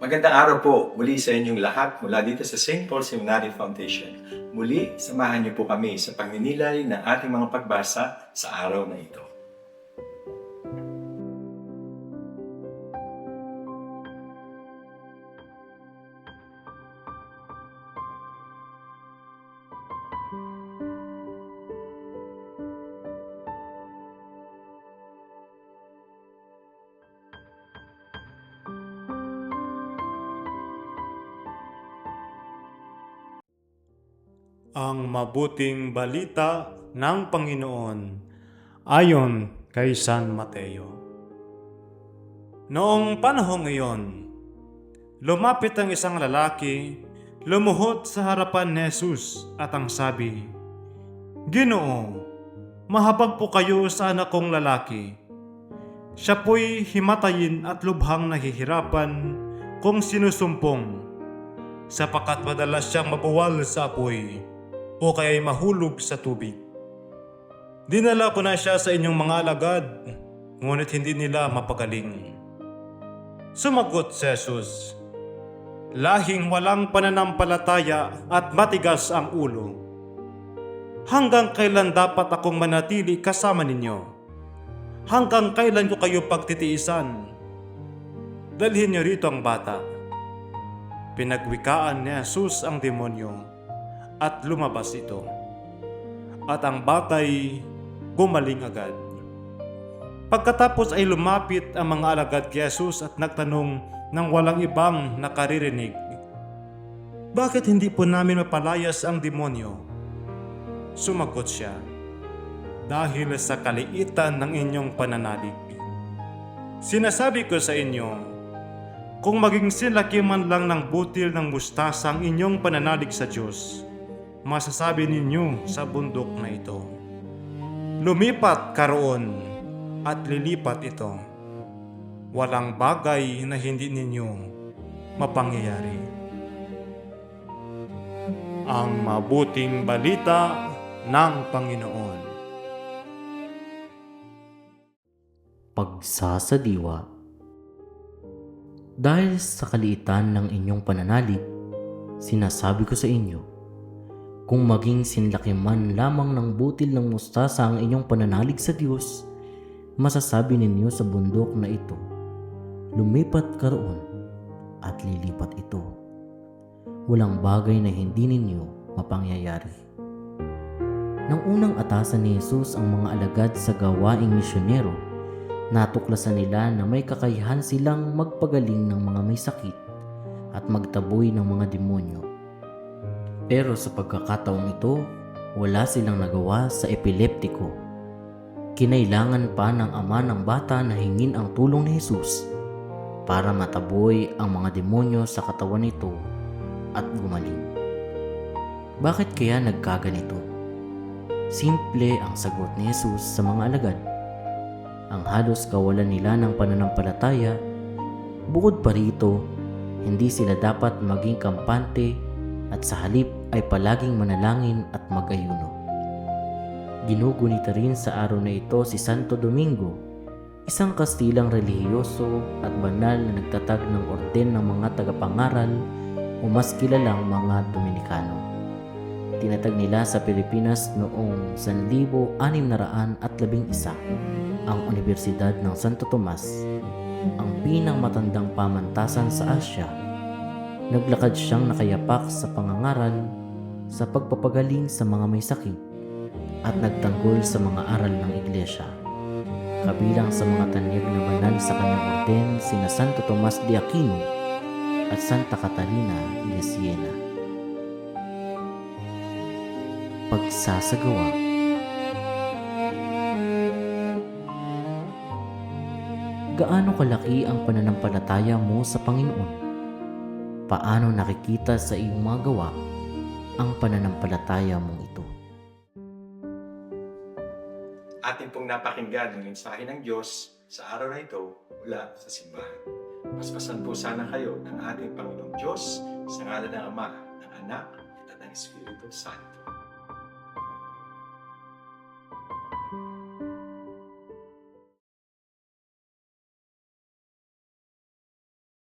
Magandang araw po muli sa inyong lahat mula dito sa St. Paul Seminary Foundation. Muli, samahan niyo po kami sa pagninilay ng ating mga pagbasa sa araw na ito. Ang mabuting balita ng Panginoon ayon kay San Mateo. Noong panahong iyon, lumapit ang isang lalaki, lumuhod sa harapan ni Jesus at ang sabi, "Ginoo, mahabag po kayo sa anak kong lalaki. Siya po'y himatayin at lubhang nahihirapan kung sinusumpong, sapagkat madalas siyang mabuwal sa apoy o kaya'y mahulog sa tubig. Dinala ko na siya sa inyong mga alagad, ngunit hindi nila mapagaling." Sumagot si Jesus, "Lahing walang pananampalataya at matigas ang ulo. Hanggang kailan dapat akong manatili kasama ninyo? Hanggang kailan ko kayo pagtitiisan? Dalhin niyo rito ang bata." Pinagwikaan ni Jesus ang demonyo at lumabas ito. At ang batay gumaling agad. Pagkatapos ay lumapit ang mga alagad kay Jesus at nagtanong ng walang ibang nakaririnig, "Bakit hindi po namin mapalayas ang demonyo?" Sumagot siya, "Dahil sa kaliitan ng inyong pananalig. Sinasabi ko sa inyo, kung maging silaki man lang ng butil ng mustasa ang inyong pananalig sa Diyos, masasabi ninyo sa bundok na ito, 'Lumipat ka roon,' at lilipat ito. Walang bagay na hindi ninyo mapangyayari." Ang mabuting balita ng Panginoon. Pagsasadiwa. Dahil sa kaliitan ng inyong pananalig, sinasabi ko sa inyo, kung maging sinlaki man lamang ng butil ng mustasa ang inyong pananalig sa Diyos, masasabi ninyo sa bundok na ito, "Lumipat ka roon," at lilipat ito. Walang bagay na hindi ninyo mapangyayari. Nang unang atasan ni Jesus ang mga alagad sa gawaing misyonero, natuklasan nila na may kakayahan silang magpagaling ng mga may sakit at magtaboy ng mga demonyo. Pero sa pagkakataong ito, wala silang nagawa sa epileptiko. Kinailangan pa ng ama ng bata na hingin ang tulong ni Jesus para mataboy ang mga demonyo sa katawan nito at gumaling. Bakit kaya nagkaganito? Simple ang sagot ni Jesus sa mga alagad. Ang halos kawalan nila ng pananampalataya, bukod pa rito, hindi sila dapat maging kampante at sa halip ay palaging manalangin at mag-ayuno. Ginugunita rin sa araw na ito si Santo Domingo, isang Kastilang relihiyoso at banal na nagtatag ng orden ng mga tagapangaral o mas kilalang mga Dominikano. Tinatag nila sa Pilipinas noong 1611 ang Universidad ng Santo Tomas, ang pinakamatandang pamantasan sa Asya. Naglakad siyang nakayapak sa pangangaral, sa pagpapagaling sa mga may sakit, at nagtanggol sa mga aral ng Iglesia. Kabilang sa mga tanyag na banal sa kanyang orden sina Santo Tomas de Aquino at Santa Catalina de Siena. Pagsasagawa. Gaano kalaki ang pananampalataya mo sa Panginoon? Paano nakikita sa iyong mga gawa ang pananampalataya mong ito? Atin pong napakinggan ang mensahe ng Diyos sa araw na ito mula sa simbahan. Paspasan po sana kayo ng ating Panginoong Diyos sa ngalan ng Ama, ng Anak, at ng Espiritu Santo.